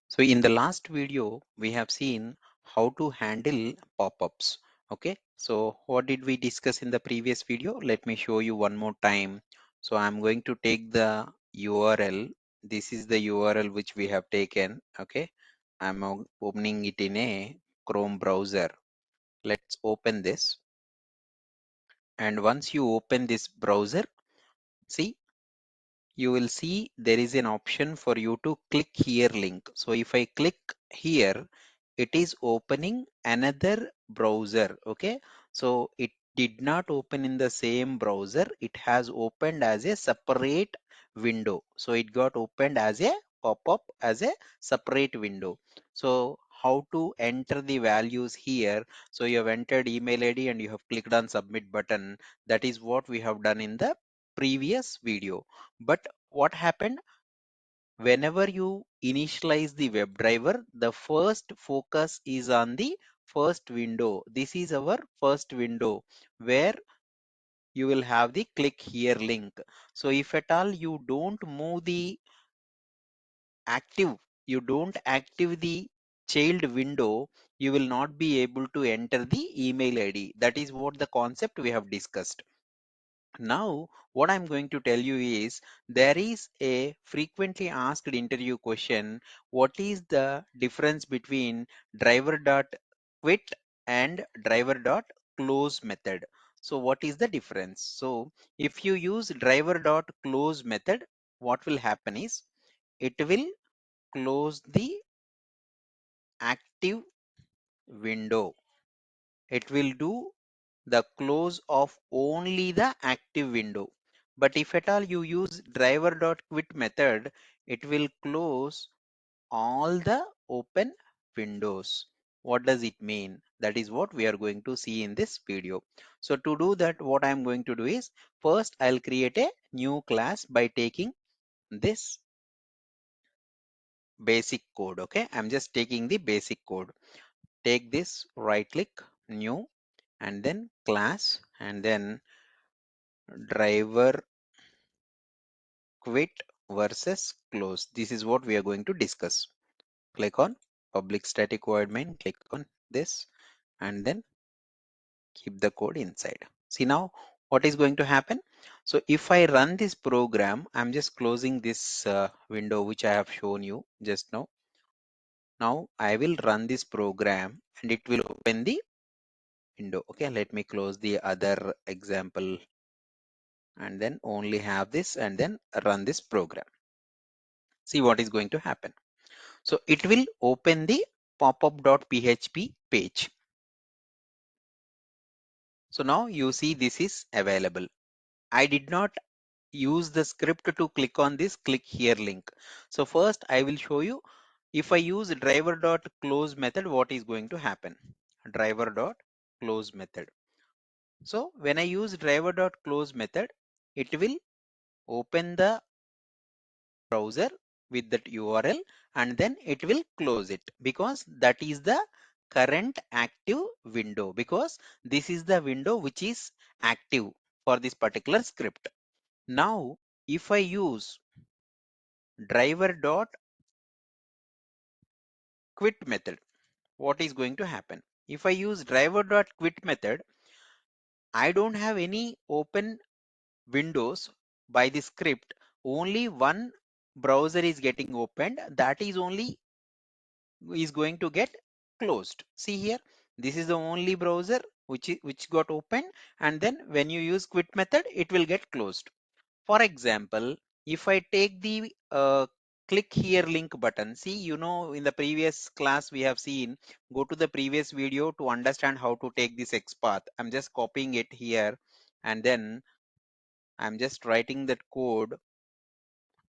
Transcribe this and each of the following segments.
So in the last video, we have seen how to handle pop-ups. Okay, so what did we discuss in the previous video? Let me show you one more time. So I'm going to take the URL. This is the URL which we have taken. Okay, I'm opening it in a Chrome browser. Let's open this. And once you open this browser, see, you will see there is an option for you to click here link. So if I click here, it is opening another browser. Okay, so it did not open in the same browser, it has opened as a separate window. So it got opened as a pop-up as a separate window. So how to enter the values here? So you have entered email ID and you have clicked on submit button. That is what we have done in the previous video. But what happened, whenever you initialize the WebDriver, the first focus is on the first window. This is our first window where you will have the click here link. So if at all you don't move the active, you don't active the child window, you will not be able to enter the email ID. That is what the concept we have discussed. Now, what I'm going to tell you is there is a frequently asked interview question. What is the difference between driver.quit and driver.close method? So what is the difference? So if you use driver.close method, what will happen is it will close the active window. It will do the close of only the active window. But if at all you use driver.quit method, it will close all the open windows. What does it mean? That is what we are going to see in this video. So to do that, what I am going to do is first I'll create a new class by taking this basic code. Okay, I'm just taking the basic code. Take this, right click, new, and then class, and then driver quit versus close. This is what we are going to discuss. Click on public static void main, click on this, and then keep the code inside. See now what is going to happen. So if I run this program, I'm just closing this window which I have shown you just now. Now I will run this program and it will open the window. Okay, let me close the other example and then only have this and then run this program. See what is going to happen. So it will open the popup.php page. So now you see this is available. I did not use the script to click on this click here link. So first I will show you if I use driver.close method, what is going to happen. Driver.close method. So when I use driver.close method, it will open the browser with that URL and then it will close it because that is the current active window, because this is the window which is active for this particular script. Now if I use driver dot quit method, what is going to happen? If I use driver dot quit method, I don't have any open windows by the script. Only one browser is getting opened, that is only is going to get closed. See here, this is the only browser which got open, and then when you use quit method, it will get closed. For example, if I take the click here link button, see, you know, in the previous class we have seen, go to the previous video to understand how to take this XPath. I'm just copying it here and then I'm just writing that code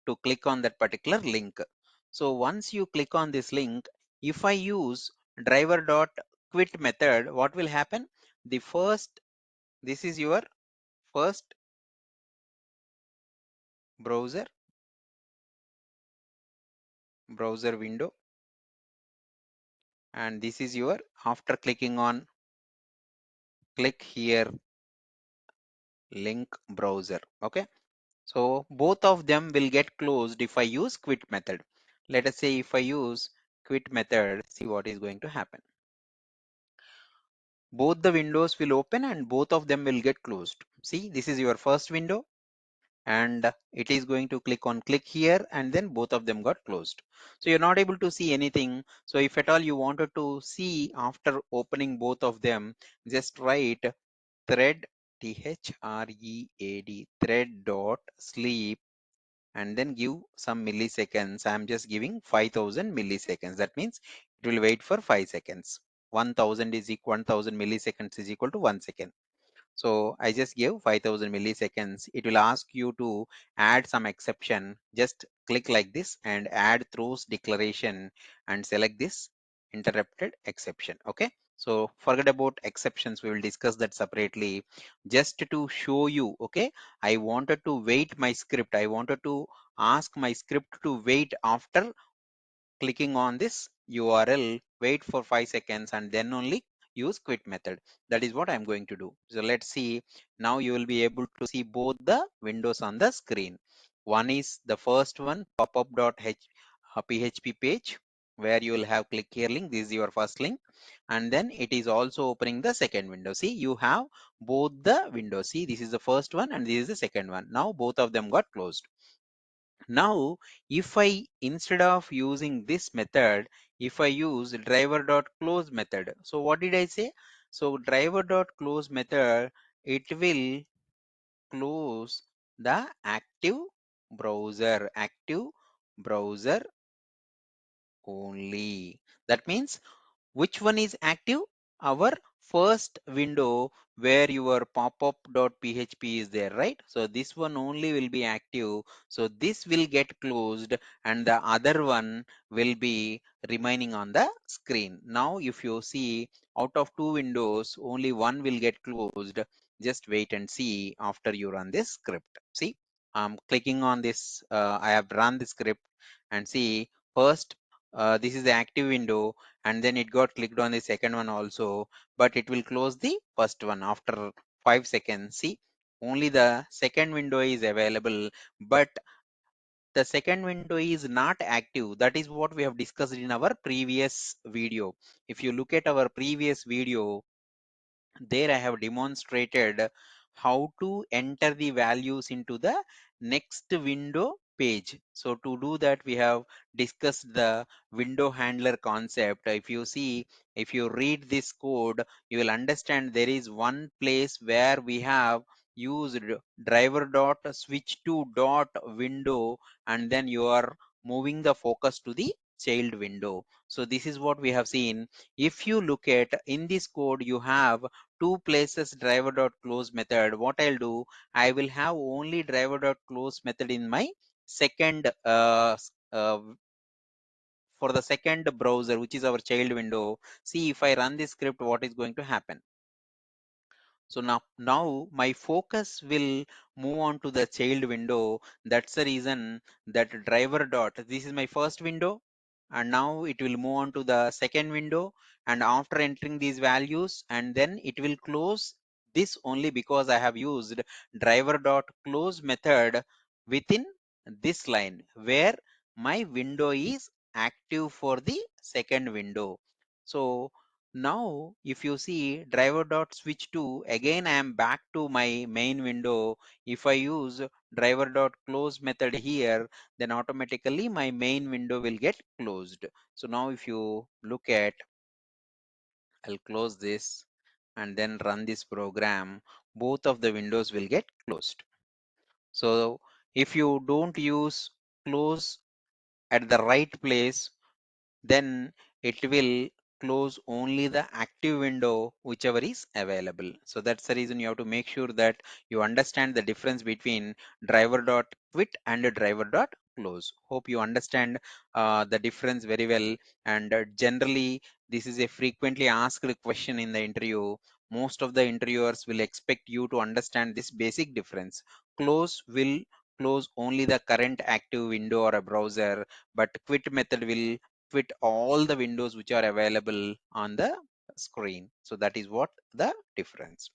to click on that particular link. So once you click on this link, if I use driver.quit method, what will happen? The first, this is your first browser window, and this is your, after clicking on click here link browser. Okay, so both of them will get closed if I use quit method. Let us say if I use quit method, see what is going to happen. Both the windows will open and both of them will get closed. See, this is your first window and it is going to click here, and then both of them got closed. So you're not able to see anything. So if at all you wanted to see after opening both of them, just write thread, thread, thread dot sleep, and then give some milliseconds. I'm just giving 5000 milliseconds. That means it will wait for 5 seconds. 1000 milliseconds is equal to 1 second. So I just give 5000 milliseconds. It will ask you to add some exception. Just click like this and add throws declaration and select this interrupted exception. Okay. So forget about exceptions. We will discuss that separately. Just to show you, okay, I wanted to wait my script. I wanted to ask my script to wait after clicking on this URL, wait for 5 seconds and then only use quit method. That is what I'm going to do. So let's see. Now you will be able to see both the windows on the screen. One is the first one, popup.php page, where you will have click here link. This is your first link. And then it is also opening the second window. See, you have both the windows. See, this is the first one and this is the second one. Now both of them got closed. Now, if I, instead of using this method, if I use driver.close method, so what did I say? So driver.close method, it will close the active browser only. That means which one is active? Our first window where your popup.php is there, right? So this one only will be active. So this will get closed and the other one will be remaining on the screen. Now, if you see out of two windows, only one will get closed. Just wait and see after you run this script. See, I'm clicking on this. I have run the script and see first, this is the active window, and then it got clicked on the second one also, but it will close the first one after 5 seconds. See, only the second window is available, but the second window is not active. That is what we have discussed in our previous video. If you look at our previous video, there I have demonstrated how to enter the values into the next window page. So to do that, we have discussed the window handler concept. If you see, if you read this code, you will understand there is one place where we have used driver dot switch to dot window, and then you are moving the focus to the child window. So this is what we have seen. If you look at in this code, you have two places driver.close method. What I'll do, I will have only driver.close method in my second for the second browser, which is our child window. See, if I run this script, what is going to happen? So now my focus will move on to the child window. That's the reason that driver dot, this is my first window, and now it will move on to the second window, and after entering these values, and then it will close this only because I have used driver dot close method within this line where my window is active for the second window. So now, if you see driver dot switch to, again I am back to my main window. If I use driver dot close method here, then automatically my main window will get closed. So now if you look at, I'll close this and then run this program, both of the windows will get closed. So if you don't use close at the right place, then it will close only the active window whichever is available. So that's the reason you have to make sure that you understand the difference between driver.quit and driver.close. Hope you understand the difference very well. And generally, this is a frequently asked question in the interview. Most of the interviewers will expect you to understand this basic difference. Close will close only the current active window or a browser, but quit method will quit all the windows which are available on the screen. So that is what the difference.